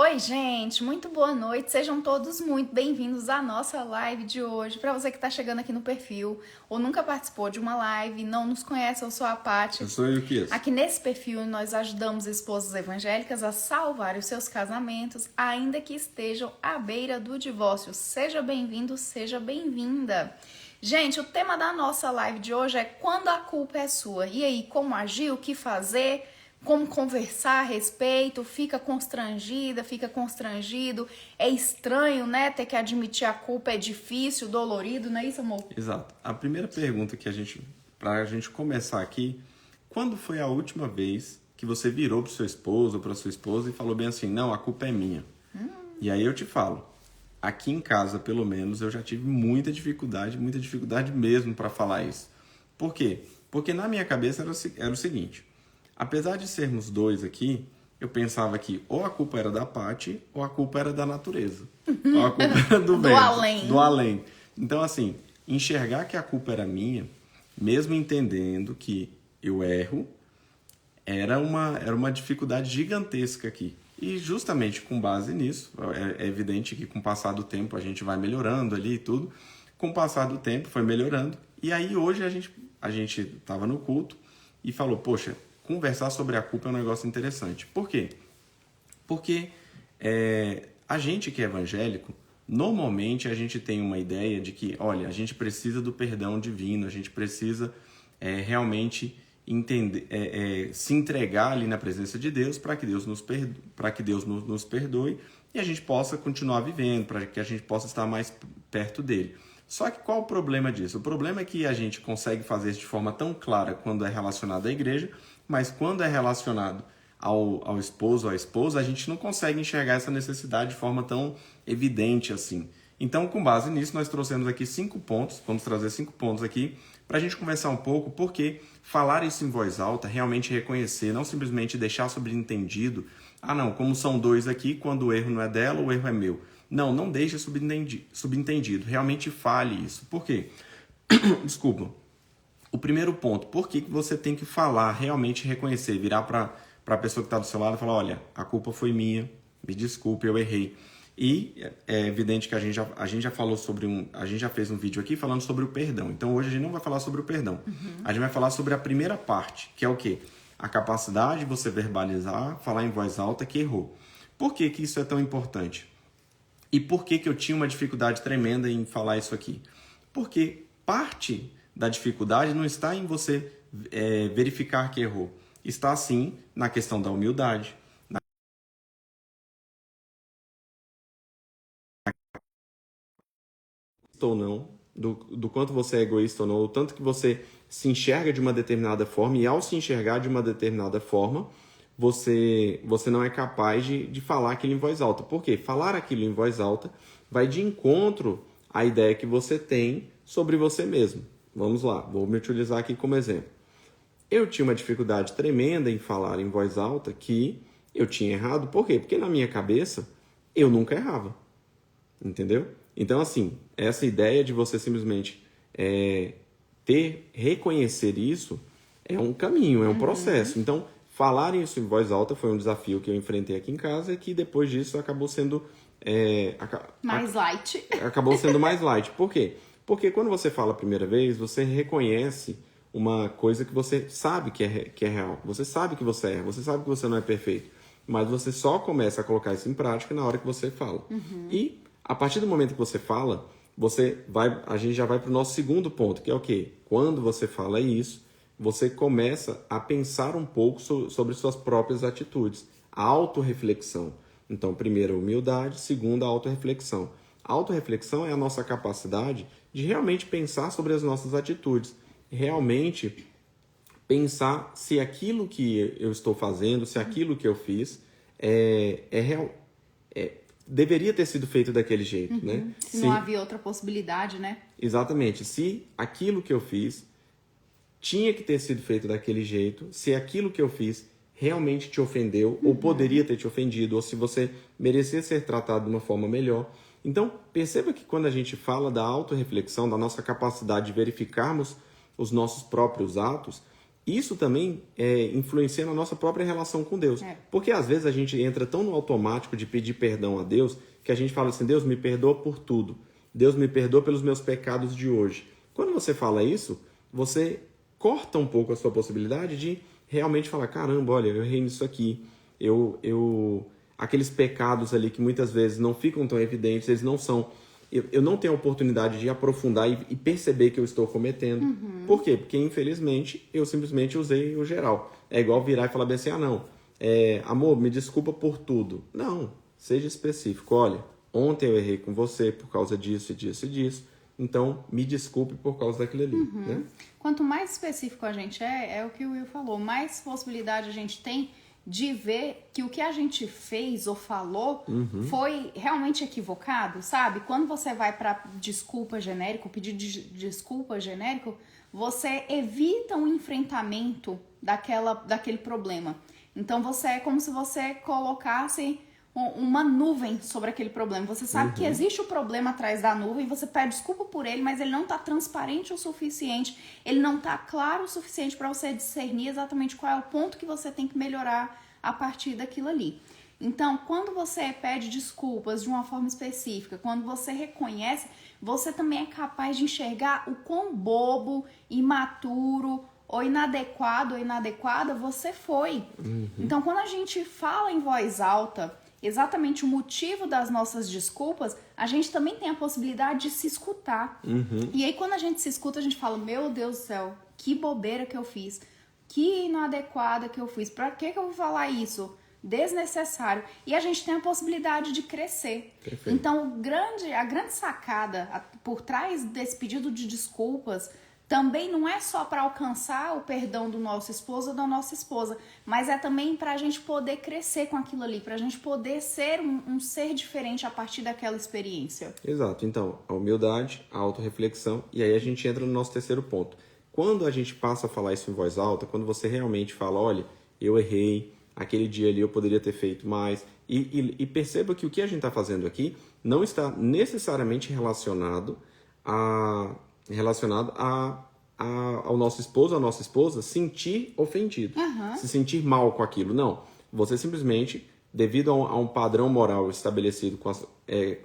Oi, gente, muito boa noite. Sejam todos muito bem-vindos à nossa live de hoje. Para você que está chegando aqui no perfil ou nunca participou de uma live, não nos conhece, eu sou a Paty. Eu sou o Yukias. Aqui nesse perfil nós ajudamos esposas evangélicas a salvar os seus casamentos, ainda que estejam à beira do divórcio. Seja bem-vindo, seja bem-vinda. Gente, o tema da nossa live de hoje é quando a culpa é sua. E aí, como agir, o que fazer? Como conversar a respeito, fica constrangida, fica constrangido, é estranho, né, ter que admitir a culpa, é difícil, dolorido, não é isso, amor? Exato. A primeira pergunta pra gente começar aqui, quando foi a última vez que você virou pro seu esposo ou pra sua esposa e falou bem assim, não, a culpa é minha? E aí eu te falo, aqui em casa, pelo menos, eu já tive muita dificuldade mesmo para falar isso. Por quê? Porque na minha cabeça era o seguinte, apesar de sermos dois aqui, eu pensava que ou a culpa era da Paty ou a culpa era da natureza. Ou a culpa era do vento, além. do além. Então, assim, enxergar que a culpa era minha, mesmo entendendo que eu erro, era uma dificuldade gigantesca aqui. E justamente com base nisso, é evidente que com o passar do tempo a gente vai melhorando ali e tudo. Com o passar do tempo foi melhorando. E aí hoje a gente estava no culto e falou, poxa, conversar sobre a culpa é um negócio interessante. Por quê? Porque a gente que é evangélico, normalmente a gente tem uma ideia de que, olha, a gente precisa do perdão divino, a gente precisa realmente entender, se entregar ali na presença de Deus para que Deus nos perdoe e a gente possa continuar vivendo, para que a gente possa estar mais perto dele. Só que qual o problema disso? O problema é que a gente consegue fazer isso de forma tão clara quando é relacionado à igreja, mas quando é relacionado ao esposo ou à esposa, a gente não consegue enxergar essa necessidade de forma tão evidente assim. Então, com base nisso, nós trouxemos aqui 5 pontos, vamos trazer 5 pontos aqui, para a gente conversar um pouco, porque falar isso em voz alta, realmente reconhecer, não simplesmente deixar subentendido, não, como são dois aqui, quando o erro não é dela, o erro é meu. Não deixe subentendido, realmente fale isso. Por quê? Desculpa. O primeiro ponto, por que você tem que falar, realmente reconhecer, virar para a pessoa que está do seu lado e falar, olha, a culpa foi minha, me desculpe, eu errei. E é evidente que a gente já falou a gente já fez um vídeo aqui falando sobre o perdão. Então hoje a gente não vai falar sobre o perdão. A gente vai falar sobre a primeira parte, que é o quê? A capacidade de você verbalizar, falar em voz alta que errou. Por que isso é tão importante? E por que eu tinha uma dificuldade tremenda em falar isso aqui? Porque parte da dificuldade não está em você verificar que errou. Está, sim, na questão da humildade, ou não, do quanto você é egoísta ou não, o tanto que você se enxerga de uma determinada forma e ao se enxergar de uma determinada forma, você não é capaz de falar aquilo em voz alta. Por quê? Falar aquilo em voz alta vai de encontro à ideia que você tem sobre você mesmo. Vamos lá, vou me utilizar aqui como exemplo. Eu tinha uma dificuldade tremenda em falar em voz alta que eu tinha errado. Por quê? Porque na minha cabeça eu nunca errava. Entendeu? Então, assim, essa ideia de você simplesmente reconhecer isso é um caminho, é um processo. Então, falar isso em voz alta foi um desafio que eu enfrentei aqui em casa e que depois disso acabou sendo... mais light. Acabou sendo mais light. Por quê? Porque quando você fala a primeira vez, você reconhece uma coisa que você sabe que é real. Você sabe que você erra, você sabe que você não é perfeito. Mas você só começa a colocar isso em prática na hora que você fala. E a partir do momento que você fala, a gente já vai para o nosso segundo ponto, que é o quê? Quando você fala isso, você começa a pensar um pouco sobre suas próprias atitudes. A autorreflexão. Então, primeiro, a humildade. Segundo, a autorreflexão. A autorreflexão é a nossa capacidade de realmente pensar sobre as nossas atitudes. Realmente pensar se aquilo que eu estou fazendo, se aquilo que eu fiz deveria ter sido feito daquele jeito, né? Se não havia outra possibilidade, né? Exatamente. Se aquilo que eu fiz tinha que ter sido feito daquele jeito, se aquilo que eu fiz realmente te ofendeu, ou poderia ter te ofendido, ou se você merecia ser tratado de uma forma melhor. Então, perceba que quando a gente fala da autorreflexão, da nossa capacidade de verificarmos os nossos próprios atos, isso também influencia na nossa própria relação com Deus. Porque às vezes a gente entra tão no automático de pedir perdão a Deus, que a gente fala assim, Deus me perdoa por tudo. Deus me perdoa pelos meus pecados de hoje. Quando você fala isso, você corta um pouco a sua possibilidade de realmente falar, caramba, olha, eu errei nisso aqui. Aqueles pecados ali que muitas vezes não ficam tão evidentes, eles não são... Eu não tenho a oportunidade de aprofundar e perceber que eu estou cometendo. Por quê? Porque, infelizmente, eu simplesmente usei o geral. É igual virar e falar bem assim, amor, me desculpa por tudo. Não, seja específico. Olha, ontem eu errei com você por causa disso e disso e disso. Então, me desculpe por causa daquilo ali. Né? Quanto mais específico a gente é o que o Will falou, mais possibilidade a gente tem de ver que o que a gente fez ou falou foi realmente equivocado, sabe? Quando você vai para desculpa genérico, pedir desculpa genérico, você evita um enfrentamento daquele problema. Então, é como se você colocasse uma nuvem sobre aquele problema. Você sabe que existe o problema atrás da nuvem, você pede desculpa por ele, mas ele não está transparente o suficiente, ele não está claro o suficiente para você discernir exatamente qual é o ponto que você tem que melhorar a partir daquilo ali. Então, quando você pede desculpas de uma forma específica, quando você reconhece, você também é capaz de enxergar o quão bobo, imaturo ou inadequado ou inadequada você foi. Então, quando a gente fala em voz alta exatamente o motivo das nossas desculpas, a gente também tem a possibilidade de se escutar. E aí, quando a gente se escuta, a gente fala, meu Deus do céu, que bobeira que eu fiz, que inadequada que eu fiz, pra que eu vou falar isso? Desnecessário. E a gente tem a possibilidade de crescer. Perfeito. Então, a grande sacada por trás desse pedido de desculpas também não é só para alcançar o perdão do nosso esposo ou da nossa esposa, mas é também para a gente poder crescer com aquilo ali, para a gente poder ser um ser diferente a partir daquela experiência. Exato. Então, a humildade, a autorreflexão, e aí a gente entra no nosso terceiro ponto. Quando a gente passa a falar isso em voz alta, quando você realmente fala, olha, eu errei, aquele dia ali eu poderia ter feito mais, e perceba que o que a gente está fazendo aqui não está necessariamente relacionado ao nosso esposo, à nossa esposa, sentir ofendido, se sentir mal com aquilo. Não, você simplesmente, devido a um padrão moral estabelecido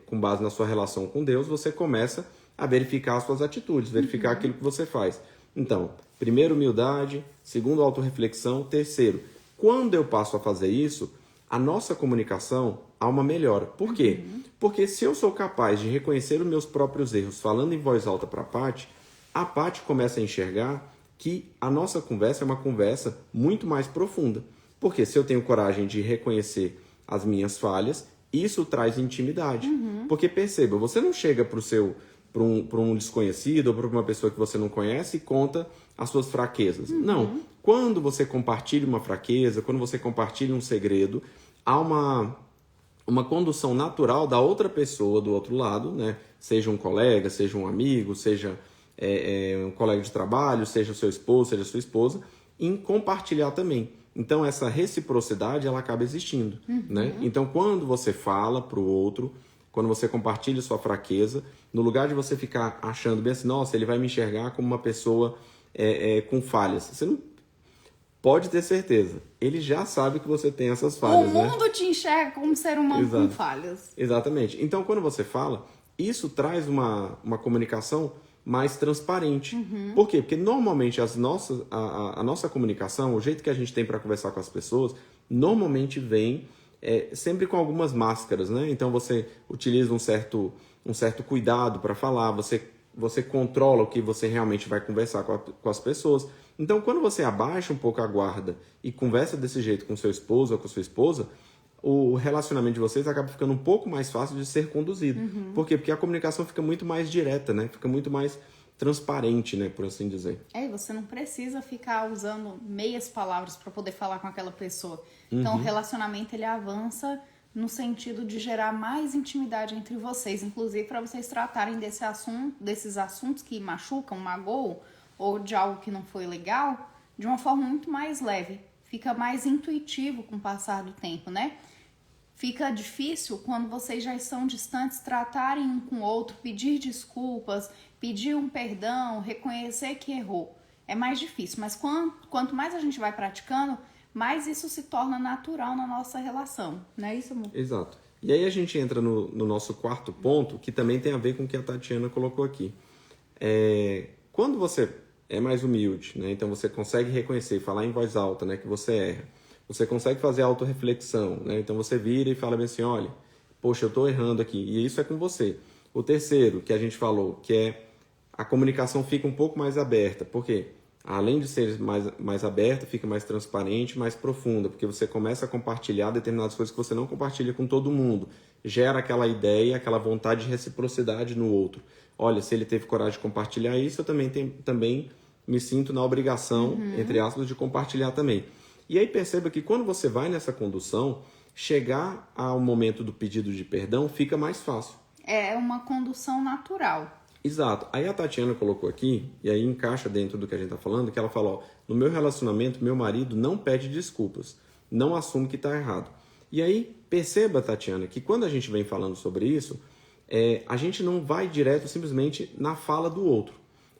com base na sua relação com Deus, você começa a verificar as suas atitudes, verificar aquilo que você faz. Então, primeiro, humildade. Segundo, autorreflexão. Terceiro, quando eu passo a fazer isso, a nossa comunicação há uma melhora. Por quê? Porque se eu sou capaz de reconhecer os meus próprios erros falando em voz alta para a Paty começa a enxergar que a nossa conversa é uma conversa muito mais profunda. Porque se eu tenho coragem de reconhecer as minhas falhas, isso traz intimidade. Porque perceba, você não chega para um desconhecido ou para uma pessoa que você não conhece e conta as suas fraquezas. Não. Quando você compartilha uma fraqueza, quando você compartilha um segredo, há uma condução natural da outra pessoa do outro lado, né? Seja um colega, seja um amigo, seja um colega de trabalho, seja o seu esposo, seja a sua esposa, em compartilhar também. Então, essa reciprocidade, ela acaba existindo. Né? Então, quando você fala para o outro, quando você compartilha sua fraqueza, no lugar de você ficar achando bem assim, nossa, ele vai me enxergar como uma pessoa com falhas. Você não pode ter certeza. Ele já sabe que você tem essas falhas. O mundo te enxerga como ser humano com falhas. Exatamente. Então, quando você fala, isso traz uma comunicação mais transparente. Por quê? Porque normalmente a nossa comunicação, o jeito que a gente tem para conversar com as pessoas, normalmente vem sempre com algumas máscaras, né? Então você utiliza um certo cuidado para falar, você controla o que você realmente vai conversar com as pessoas. Então, quando você abaixa um pouco a guarda e conversa desse jeito com seu esposo ou com sua esposa, o relacionamento de vocês acaba ficando um pouco mais fácil de ser conduzido. Por quê? Porque a comunicação fica muito mais direta, né? Fica muito mais transparente, né? Por assim dizer. Você não precisa ficar usando meias palavras para poder falar com aquela pessoa. Então, o relacionamento, ele avança no sentido de gerar mais intimidade entre vocês. Inclusive, para vocês tratarem desses assuntos que machucam, magoam, ou de algo que não foi legal, de uma forma muito mais leve. Fica mais intuitivo com o passar do tempo, né? Fica difícil quando vocês já estão distantes tratarem um com o outro, pedir desculpas, pedir um perdão, reconhecer que errou. é mais difícil. Mas quanto mais a gente vai praticando, mais isso se torna natural na nossa relação. Não é isso, amor? Exato. E aí a gente entra no nosso quarto ponto, que também tem a ver com o que a Tatiana colocou aqui. Quando você é mais humilde, né? Então você consegue reconhecer, falar em voz alta, né? Que você erra. Você consegue fazer autorreflexão, né? Então você vira e fala bem assim, olha, poxa, eu estou errando aqui. E isso é com você. O terceiro, que a gente falou, que é a comunicação fica um pouco mais aberta. Por quê? Além de ser mais aberta, fica mais transparente, mais profunda, porque você começa a compartilhar determinadas coisas que você não compartilha com todo mundo. Gera aquela ideia, aquela vontade de reciprocidade no outro. Olha, se ele teve coragem de compartilhar isso, eu também me sinto na obrigação, entre aspas, de compartilhar também. E aí perceba que quando você vai nessa condução, chegar ao momento do pedido de perdão fica mais fácil. É uma condução natural. Exato. Aí a Tatiana colocou aqui, e aí encaixa dentro do que a gente está falando, que ela falou, no meu relacionamento, meu marido não pede desculpas, não assume que está errado. E aí, perceba, Tatiana, que quando a gente vem falando sobre isso, a gente não vai direto simplesmente na fala do outro.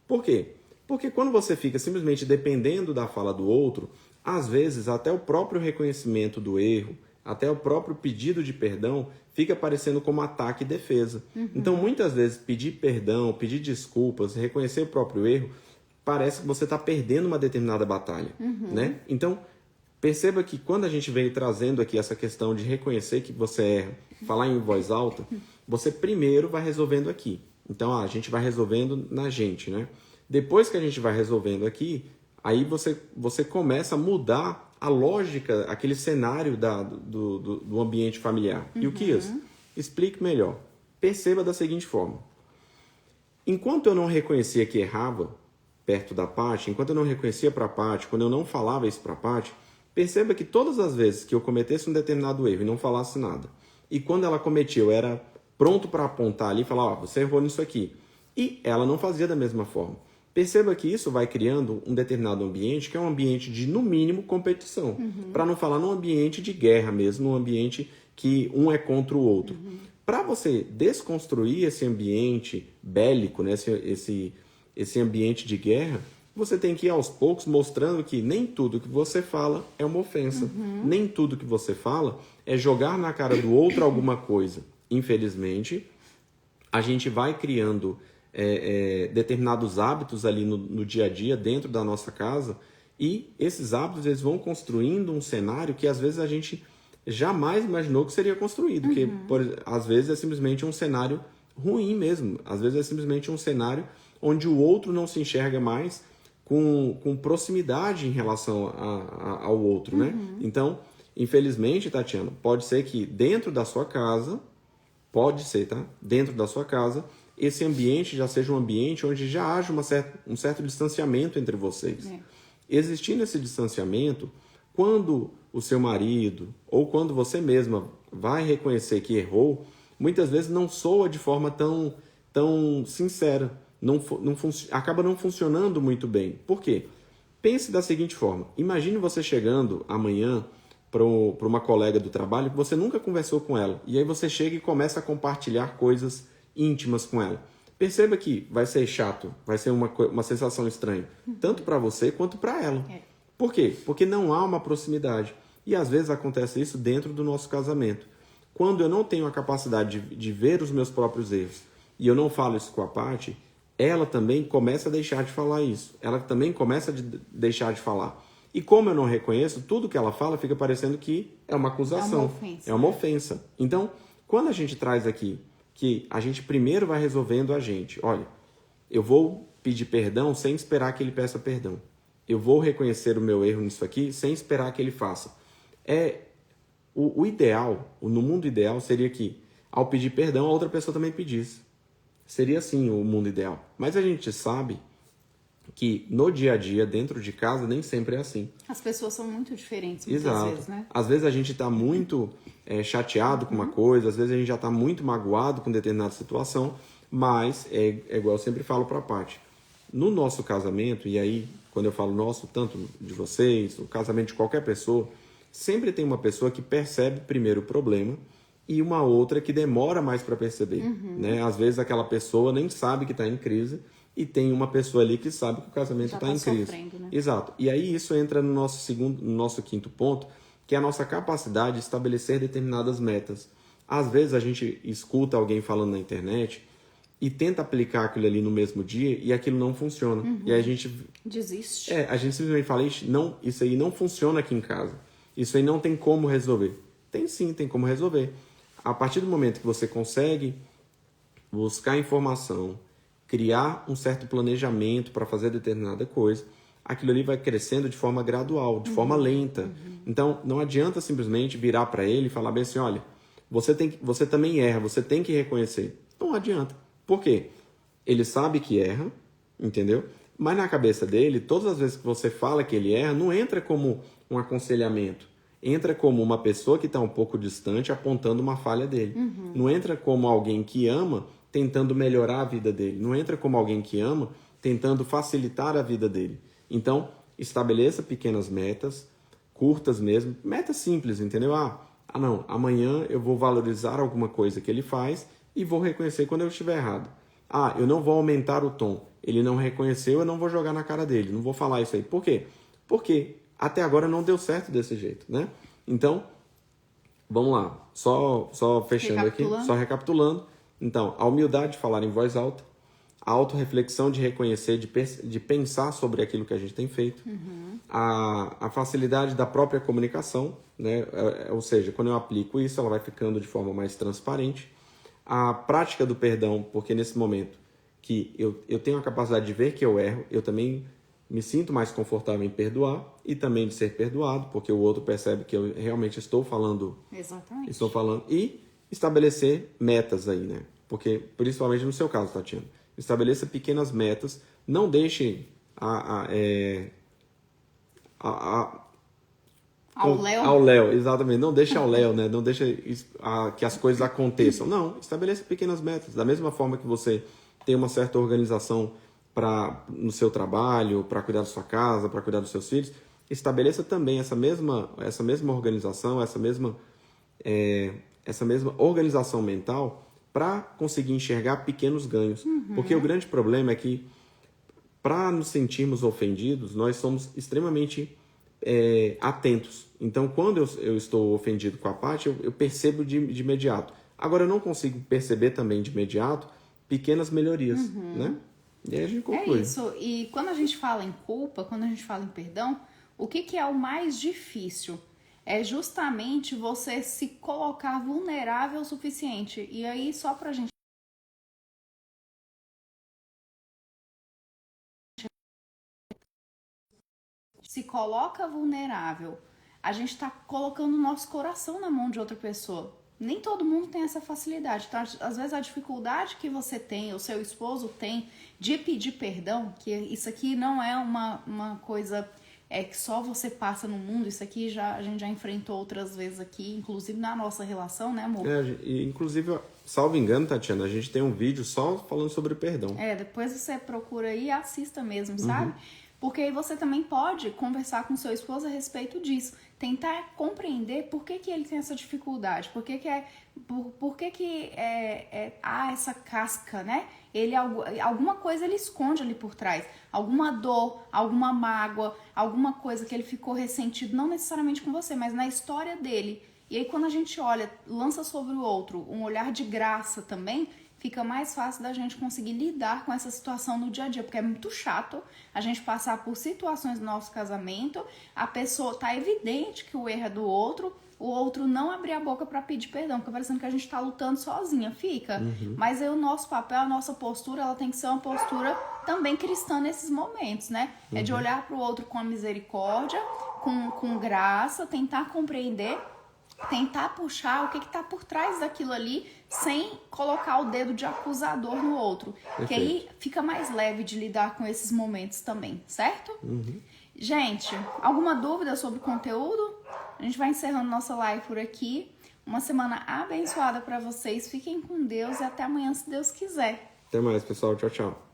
Por quê? Porque quando você fica simplesmente dependendo da fala do outro, às vezes até o próprio reconhecimento do erro, até o próprio pedido de perdão fica parecendo como ataque e defesa. Então, muitas vezes, pedir perdão, pedir desculpas, reconhecer o próprio erro, parece que você está perdendo uma determinada batalha. Né? Então, perceba que quando a gente vem trazendo aqui essa questão de reconhecer que você erra, falar em voz alta, você primeiro vai resolvendo aqui. Então, a gente vai resolvendo na gente, né? Depois que a gente vai resolvendo aqui, aí você começa a mudar a lógica, aquele cenário do ambiente familiar. E o que é isso? Explique melhor. Perceba da seguinte forma. Enquanto eu não reconhecia que errava perto da Paty, enquanto eu não reconhecia para a Paty, quando eu não falava isso para a Paty, perceba que todas as vezes que eu cometesse um determinado erro e não falasse nada, e quando ela cometia, eu era pronto para apontar ali e falar, você errou nisso aqui. E ela não fazia da mesma forma. Perceba que isso vai criando um determinado ambiente que é um ambiente de, no mínimo, competição. Para não falar num ambiente de guerra mesmo, num ambiente que um é contra o outro. Para você desconstruir esse ambiente bélico, né, esse ambiente de guerra, você tem que ir aos poucos mostrando que nem tudo que você fala é uma ofensa. Nem tudo que você fala é jogar na cara do outro alguma coisa. Infelizmente, a gente vai criando determinados hábitos ali no dia a dia, dentro da nossa casa, e esses hábitos eles vão construindo um cenário que às vezes a gente jamais imaginou que seria construído, que às vezes é simplesmente um cenário ruim mesmo, às vezes é simplesmente um cenário onde o outro não se enxerga mais com proximidade em relação ao outro, né? Então, infelizmente, Tatiana, pode ser que dentro da sua casa, dentro da sua casa, esse ambiente já seja um ambiente onde já haja um certo distanciamento entre vocês. Existindo esse distanciamento, quando o seu marido ou quando você mesma vai reconhecer que errou, muitas vezes não soa de forma tão sincera, acaba não funcionando muito bem. Por quê? Pense da seguinte forma, imagine você chegando amanhã para uma colega do trabalho que você nunca conversou com ela, e aí você chega e começa a compartilhar coisas íntimas com ela. Perceba que vai ser chato, vai ser uma sensação estranha, tanto para você quanto para ela. Por quê? Porque não há uma proximidade. E às vezes acontece isso dentro do nosso casamento. Quando eu não tenho a capacidade de ver os meus próprios erros e eu não falo isso com a Paty, ela também começa a deixar de falar isso. Ela também começa a deixar de falar. E como eu não reconheço, tudo que ela fala fica parecendo que é uma acusação. É uma ofensa. Então, quando a gente traz aqui que a gente primeiro vai resolvendo a gente. Olha, eu vou pedir perdão sem esperar que ele peça perdão. Eu vou reconhecer o meu erro nisso aqui sem esperar que ele faça. O ideal, no mundo ideal, seria que ao pedir perdão, a outra pessoa também pedisse. Seria assim o mundo ideal. Mas a gente sabe que no dia a dia, dentro de casa, nem sempre é assim. As pessoas são muito diferentes muitas vezes, né? Às vezes a gente está muito chateado com uma coisa, às vezes a gente já está muito magoado com determinada situação, mas é igual eu sempre falo para a Paty. No nosso casamento, e aí quando eu falo nosso, tanto de vocês, o casamento de qualquer pessoa, sempre tem uma pessoa que percebe primeiro o problema e uma outra que demora mais para perceber. Né? Às vezes aquela pessoa nem sabe que está em crise, e tem uma pessoa ali que sabe que o casamento está em crise. Sofrendo, né? Exato. E aí isso entra no nosso quinto ponto, que é a nossa capacidade de estabelecer determinadas metas. Às vezes a gente escuta alguém falando na internet e tenta aplicar aquilo ali no mesmo dia e aquilo não funciona. E aí a gente desiste. a gente simplesmente fala, não, isso aí não funciona aqui em casa. Isso aí não tem como resolver. Tem sim, tem como resolver. A partir do momento que você consegue buscar informação, criar um certo planejamento para fazer determinada coisa, aquilo ali vai crescendo de forma gradual, de forma lenta. Então, não adianta simplesmente virar para ele e falar bem assim, olha, você também erra, você tem que reconhecer. Não adianta. Por quê? Ele sabe que erra, entendeu? Mas na cabeça dele, todas as vezes que você fala que ele erra, não entra como um aconselhamento. Entra como uma pessoa que está um pouco distante apontando uma falha dele. Não entra como alguém que ama tentando melhorar a vida dele. Não entra como alguém que ama tentando facilitar a vida dele. Então, estabeleça pequenas metas, curtas mesmo, metas simples, entendeu? Não, amanhã eu vou valorizar alguma coisa que ele faz e vou reconhecer quando eu estiver errado. Eu não vou aumentar o tom. Ele não reconheceu, eu não vou jogar na cara dele, não vou falar isso aí. Por quê? Porque até agora não deu certo desse jeito, né? Então, vamos lá. Só fechando aqui, só recapitulando. Então, a humildade de falar em voz alta, a autorreflexão de reconhecer, de pensar sobre aquilo que a gente tem feito, a facilidade da própria comunicação, né? Ou seja, quando eu aplico isso, ela vai ficando de forma mais transparente. A prática do perdão, porque nesse momento que eu tenho a capacidade de ver que eu erro, eu também me sinto mais confortável em perdoar e também de ser perdoado, porque o outro percebe que eu realmente estou falando. Exatamente. Estou falando. E estabelecer metas aí, né? Porque, principalmente no seu caso, Tatiana, estabeleça pequenas metas, não deixe ao Léo, exatamente. Não deixe ao Léo, né? Não deixe que as coisas aconteçam. Não, estabeleça pequenas metas. Da mesma forma que você tem uma certa organização no seu trabalho, para cuidar da sua casa, para cuidar dos seus filhos, estabeleça também essa mesma organização, essa mesma organização mental para conseguir enxergar pequenos ganhos. Porque o grande problema é que, para nos sentirmos ofendidos, nós somos extremamente atentos. Então, quando eu estou ofendido com a Paty, eu percebo de imediato. Agora, eu não consigo perceber também de imediato pequenas melhorias, né? E aí a gente conclui. É isso. E quando a gente fala em culpa, quando a gente fala em perdão, o que é o mais difícil? É justamente você se colocar vulnerável o suficiente. E aí, só pra gente se coloca vulnerável, a gente tá colocando o nosso coração na mão de outra pessoa. Nem todo mundo tem essa facilidade. Então, às vezes a dificuldade que você tem, o seu esposo tem, de pedir perdão, que isso aqui não é uma coisa que só você passa no mundo, isso aqui a gente já enfrentou outras vezes aqui, inclusive na nossa relação, né, amor? Inclusive, salvo engano, Tatiana, a gente tem um vídeo só falando sobre perdão. Depois você procura aí e assista mesmo, sabe? Porque aí você também pode conversar com seu esposo a respeito disso. Tentar compreender por que ele tem essa dificuldade. Por que há essa casca, né? Alguma coisa ele esconde ali por trás. Alguma dor, alguma mágoa, alguma coisa que ele ficou ressentido, não necessariamente com você, mas na história dele. E aí quando a gente olha, lança sobre o outro um olhar de graça também, fica mais fácil da gente conseguir lidar com essa situação no dia a dia, porque é muito chato a gente passar por situações do nosso casamento, a pessoa tá evidente que o erro é do outro, o outro não abrir a boca para pedir perdão, fica parecendo que a gente tá lutando sozinha, fica. Mas aí o nosso papel, a nossa postura, ela tem que ser uma postura também cristã nesses momentos, né? É de olhar pro outro com a misericórdia, com graça, tentar compreender, tentar puxar o que tá por trás daquilo ali, sem colocar o dedo de acusador no outro. Perfeito. Que aí fica mais leve de lidar com esses momentos também, certo? Gente, alguma dúvida sobre o conteúdo? A gente vai encerrando nossa live por aqui. Uma semana abençoada para vocês. Fiquem com Deus e até amanhã, se Deus quiser. Até mais, pessoal. Tchau, tchau.